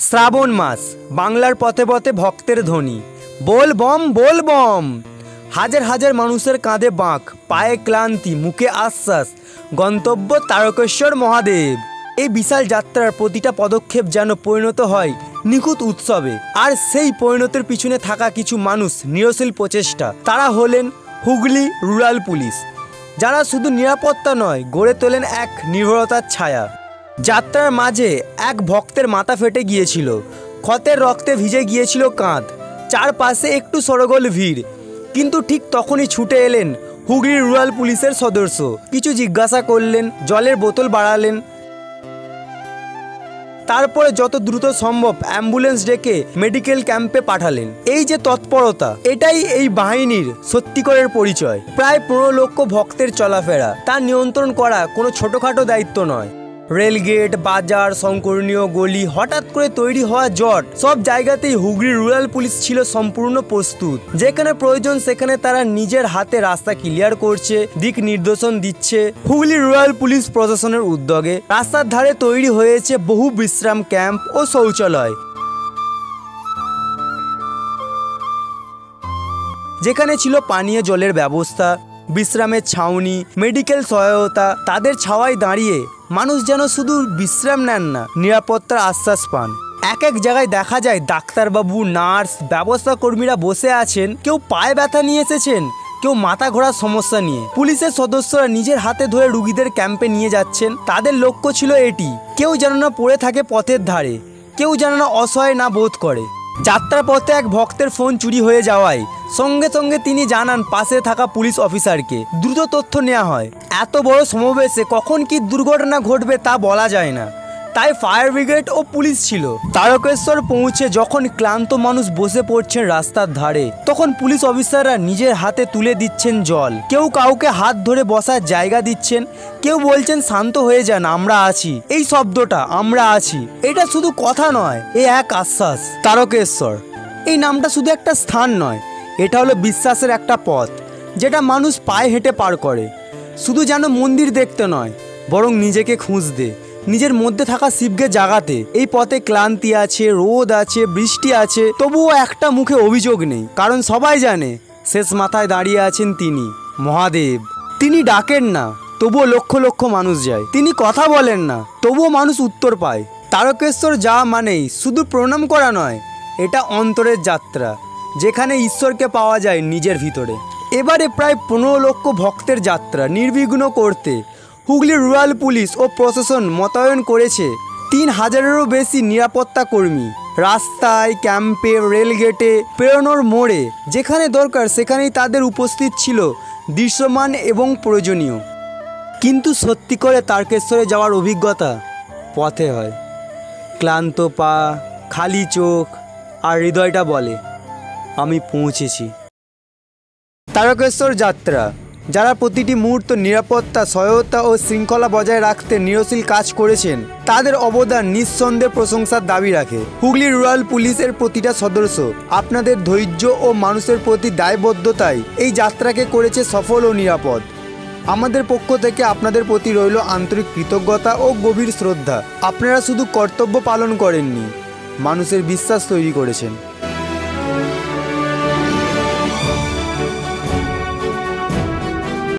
শ্রাবণ মাস, বাংলার পথে পথে ভক্তের ধ্বনি, বল বম বল বম। হাজার হাজার মানুষের কাঁধে বাঁক, পায়ে ক্লান্তি, মুখে আশ্বাস, গন্তব্য তারকেশ্বর মহাদেব। এই বিশাল যাত্রার প্রতিটা পদক্ষেপ যেন পরিণত হয় নিখুঁত উৎসবে। আর সেই পরিণতের পিছনে থাকা কিছু মানুষ নিরসীল প্রচেষ্টা, তারা হলেন হুগলি রুরাল পুলিশ, যারা শুধু নিরাপত্তা নয়, গড়ে তোলেন এক নির্ভরতার ছায়া। যাত্রার মাঝে এক ভক্তের মাথা ফেটে গিয়েছিল, ক্ষতের রক্তে ভিজে গিয়েছিল কাঁধ, চারপাশে একটু সরগোল ভিড়। কিন্তু ঠিক তখনই ছুটে এলেন হুগলি রুরাল পুলিশের সদস্য। কিছু জিজ্ঞাসা করলেন, জলের বোতল বাড়ালেন, তারপরে যত দ্রুত সম্ভব অ্যাম্বুলেন্স ডেকে মেডিকেল ক্যাম্পে পাঠালেন। এই যে তৎপরতা, এটাই এই বাহিনীর সত্যিকারের পরিচয়। প্রায় 15 লক্ষ ভক্তের চলাফেরা, তা নিয়ন্ত্রণ করা কোনো ছোটোখাটো দায়িত্ব নয়। রেলগেট, বাজার, সংকীর্ণ গলি, হঠাৎ করে তৈরি হওয়া জট, সব জায়গাতেই হুগলি রুরাল পুলিশ ছিল সম্পূর্ণ প্রস্তুত। যেখানে প্রয়োজন সেখানে তারা নিজের হাতে রাস্তা ক্লিয়ার করছে, দিক নির্দেশন দিচ্ছে। হুগলি রুরাল পুলিশ প্রশাসনের উদ্যোগে রাস্তার ধারে তৈরি হয়েছে বহু বিশ্রাম ক্যাম্প ও শৌচালয়, যেখানে ছিল পানীয় জলের ব্যবস্থা, বিশ্রামের ছাউনি, মেডিকেল সহায়তা। তাদের ছাওয়ায় দাঁড়িয়ে মানুষ যেন শুধু বিশ্রাম নেন না, নিরাপত্তার আশ্বাস পান। এক এক জায়গায় দেখা যায় ডাক্তারবাবু, নার্স, ব্যবস্থা কর্মীরা বসে আছেন। কেউ পায়ে ব্যথা নিয়ে এসেছেন, কেউ মাথা ঘোরার সমস্যা নিয়ে। পুলিশের সদস্যরা নিজের হাতে ধরে রুগীদের ক্যাম্পে নিয়ে যাচ্ছেন। তাদের লক্ষ্য ছিল এটি, কেউ যেন না পড়ে থাকে পথের ধারে, কেউ যেন না অসহায় না বোধ করে। যাত্রা পথে এক ভক্তের ফোন চুরি হয়ে যাওয়ায় সঙ্গে সঙ্গে তিনি জানান পাশে থাকা পুলিশ অফিসারকে। দ্রুত তথ্য নেওয়া হয়। এত বড় সমাবেশে কখন কি দুর্ঘটনা ঘটবে তা বলা যায় না, তাই ফায়ার ব্রিগেড ও পুলিশ ছিল। তারকেশ্বর পৌঁছে যখন ক্লান্ত মানুষ বসে পড়ছেন রাস্তার ধারে, তখন পুলিশ অফিসাররা নিজের হাতে তুলে দিচ্ছেন জল। কেউ কাউকে হাত ধরে বসার জায়গা দিচ্ছেন, কেউ বলছেন শান্ত হয়ে যান, আমরা আছি। এই শব্দটা আমরা আছি, এটা শুধু কথা নয়, এ এক আশ্বাস। তারকেশ্বর এই নামটা শুধু একটা স্থান নয়, এটা হলো বিশ্বাসের একটা পথ, যেটা মানুষ পায়ে হেঁটে পার করে। শুধু যেন মন্দির দেখতে নয়, বরং নিজেকে খুঁজতে, নিজের মধ্যে থাকা শিবকে জাগাতে। এই পথে ক্লান্তি আছে, রোদ আছে, বৃষ্টি আছে, তবুও একটা মুখে অভিযোগ নেই, কারণ সবাই জানে শেষ মাথায় দাঁড়িয়ে আছেন তিনি, মহাদেব। তিনি ডাকেন না, তবুও লক্ষ লক্ষ মানুষ যায়। তিনি কথা বলেন না, তবুও মানুষ উত্তর পায়। তারকেশ্বর যাওয়া মানেই শুধু প্রণাম করা নয়, এটা অন্তরের যাত্রা, যেখানে ঈশ্বরকে পাওয়া যায় নিজের ভিতরে। এবারে প্রায় 15 লক্ষ ভক্তের যাত্রা নির্বিঘ্ন করতে হুগলি রুরাল পুলিশ ও প্রশাসন মোতায়েন করেছে 3000-এরও বেশি নিরাপত্তা কর্মী। রাস্তায়, ক্যাম্পে, রেলগেটে, প্রেরণার মোড়ে, যেখানে দরকার সেখানেই তাদের উপস্থিত ছিল দৃশ্যমান এবং প্রয়োজনীয়। কিন্তু সত্যি করে তারকেশ্বরে যাওয়ার অভিজ্ঞতা পথে হয়। ক্লান্ত পা, খালি চোখ, আর হৃদয়টা বলে আমি পৌঁছেছি। তারকেশ্বর যাত্রা, যারা প্রতিটি মুহূর্ত নিরাপত্তা, সহায়তা ও শৃঙ্খলা বজায় রাখতে নিরসীল কাজ করেছেন, তাদের অবদান নিঃসন্দেহে প্রশংসার দাবি রাখে। হুগলি রুরাল পুলিশের প্রতিটা সদস্য আপনাদের ধৈর্য ও মানুষের প্রতি দায়বদ্ধতায় এই যাত্রাকে করেছে সফল ও নিরাপদ। আমাদের পক্ষ থেকে আপনাদের প্রতি রইল আন্তরিক কৃতজ্ঞতা ও গভীর শ্রদ্ধা। আপনারা শুধু কর্তব্য পালন করেননি, মানুষের বিশ্বাস তৈরি করেছেন।